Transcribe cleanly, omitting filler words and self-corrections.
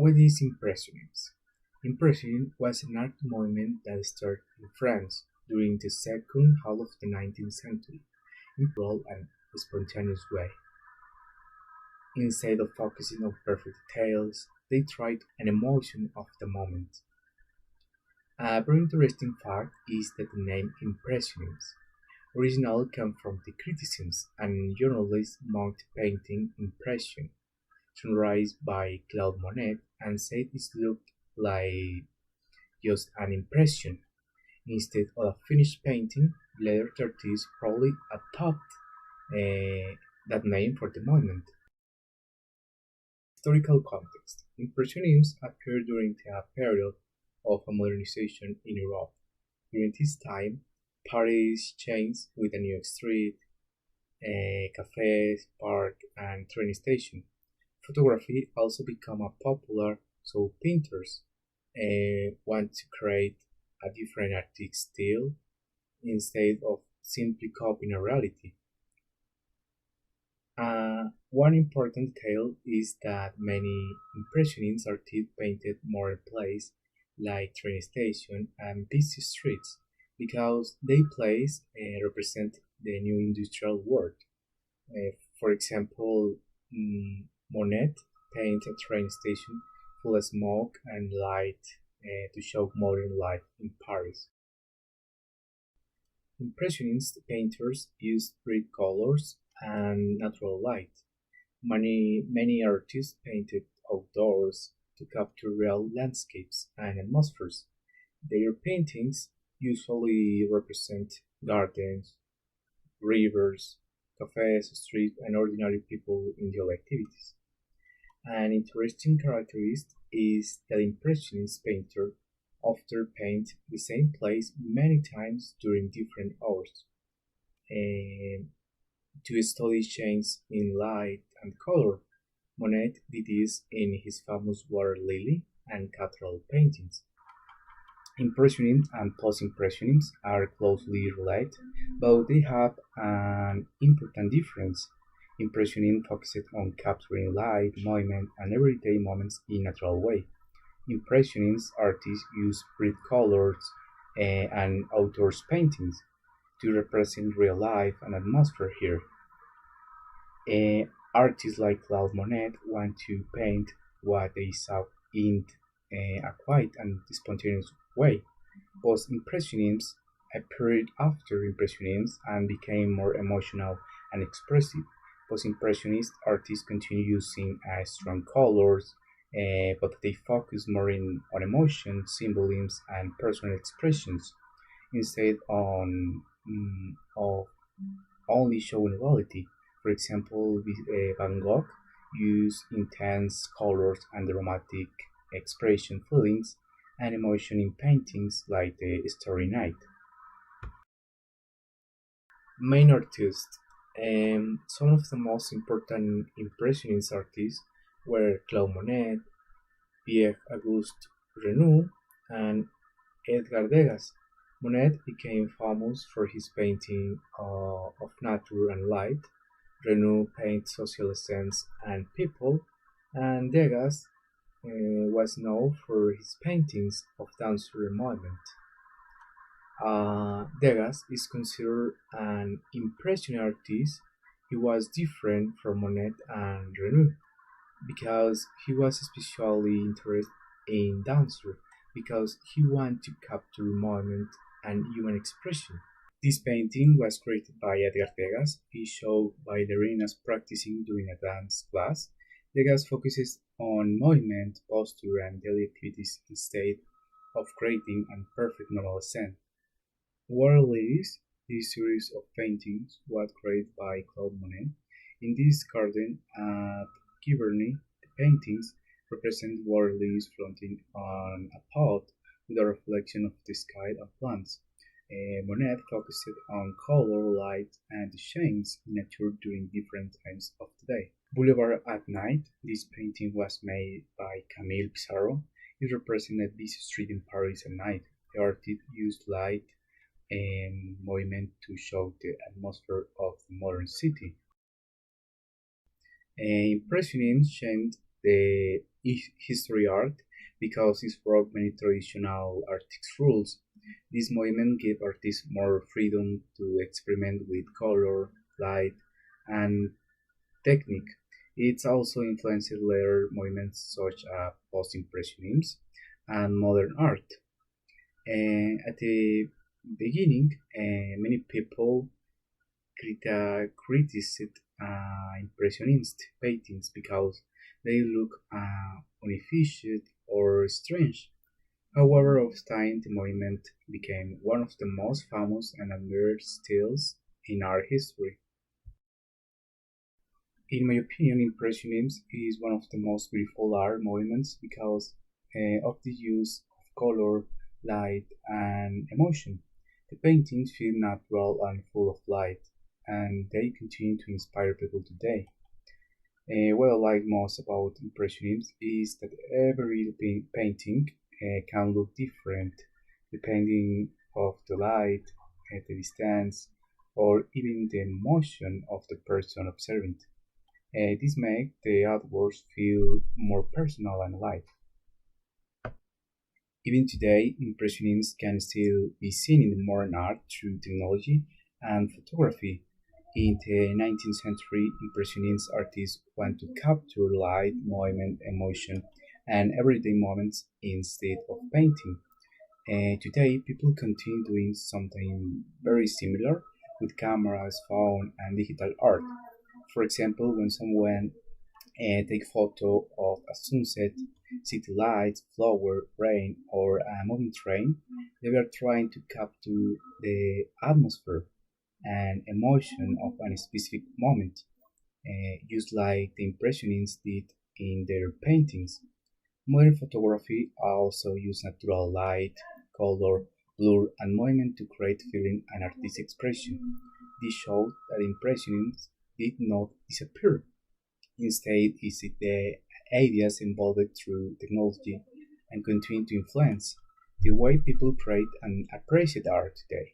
What is Impressionism? Impressionism was an art movement that started in France during the second half of the 19th century in a natural and spontaneous way. Instead of focusing on perfect details, they tried an emotion of the moment. A very interesting fact is that the name Impressionism originally came from the criticisms and journalists mocked painting Impression Sunrise by Claude Monet and said it looked like just an impression instead of a finished painting. Later artists probably adopted that name for the moment. Historical context: Impressionism appeared during a period of modernization in Europe. During this time, Paris changed with a new street, cafes, park, and train station. Photography also became a popular, so painters want to create a different artistic style instead of simply copying a reality. One important detail is that many Impressionist artists painted modern places like train stations and busy streets because they places represent the new industrial world. For example, Monet painted a train station full of smoke and light to show modern life in Paris. Impressionist painters used bright colors and natural light. Many artists painted outdoors to capture real landscapes and atmospheres. Their paintings usually represent gardens, rivers, cafes, streets, and ordinary people in daily activities. An interesting characteristic is that Impressionist painters often paint the same place many times during different hours. And to study changes in light and color, Monet did this in his famous water lily and cathedral paintings. Impressionism and post-impressionism are closely related, but they have an important difference. Impressionism focused on capturing light, movement, and everyday moments in a natural way. Impressionist artists use bright colors and outdoors paintings to represent real life and atmosphere here. Artists like Claude Monet want to paint what they saw in a quiet and spontaneous way. Post-Impressionism appeared after Impressionism and became more emotional and expressive. Post-Impressionist artists continue using strong colors, but they focus more on emotion, symbolism, and personal expressions instead of only showing reality. For example, Van Gogh used intense colors and dramatic expression feelings and emotion in paintings like the Starry Night. Main artists. Some of the most important Impressionist artists were Claude Monet, Pierre-Auguste Renoir, and Edgar Degas. Monet became famous for his painting of nature and light. Renoir painted social scenes and people, and Degas was known for his paintings of dancer movement. Degas is considered an impressionist artist. He was different from Monet and Renoir because he was especially interested in dancer because he wanted to capture movement and human expression. This painting was created by Edgar Degas. He showed ballerinas practicing during a dance class. Degas focuses on movement, posture, and daily activities instead of creating a perfect normal scene. Water Lilies, this series of paintings was created by Claude Monet. In this garden at Giverny, the paintings represent water lilies floating on a pot with a reflection of the sky and plants. Monet focused on color, light, and shades in nature during different times of the day. Boulevard at Night, this painting was made by Camille Pissarro. It represents a busy street in Paris at night. The artist used light and movement to show the atmosphere of the modern city. Impressionism changed the history art because it broke many traditional artistic rules. This movement gave artists more freedom to experiment with color, light, and technique. It's also influenced later movements such as post-impressionism and modern art. At the beginning, many people criticized impressionist paintings because they look inefficient or strange. However, over time, the movement became one of the most famous and admired styles in art history. In my opinion, Impressionism is one of the most beautiful art movements because of the use of color, light, and emotion. The paintings feel natural and full of light, and they continue to inspire people today. What I like most about Impressionism is that every painting can look different depending of the light, the distance, or even the emotion of the person observing. This makes the artworks feel more personal and alive. Even today, Impressionism can still be seen in modern art through technology and photography. In the 19th century, Impressionist artists want to capture light, movement, emotion, and everyday moments instead of painting. Today, people continue doing something very similar with cameras, phone, and digital art. For example, when someone take photo of a sunset, city lights, flower, rain, or a moving train, they were trying to capture the atmosphere and emotion of a specific moment, just like the Impressionists did in their paintings. Modern photography also uses natural light, color, blur, and movement to create feeling and artistic expression. This shows that Impressionism did not disappear. Instead, it's the ideas involved through technology and continue to influence the way people create and appreciate art today.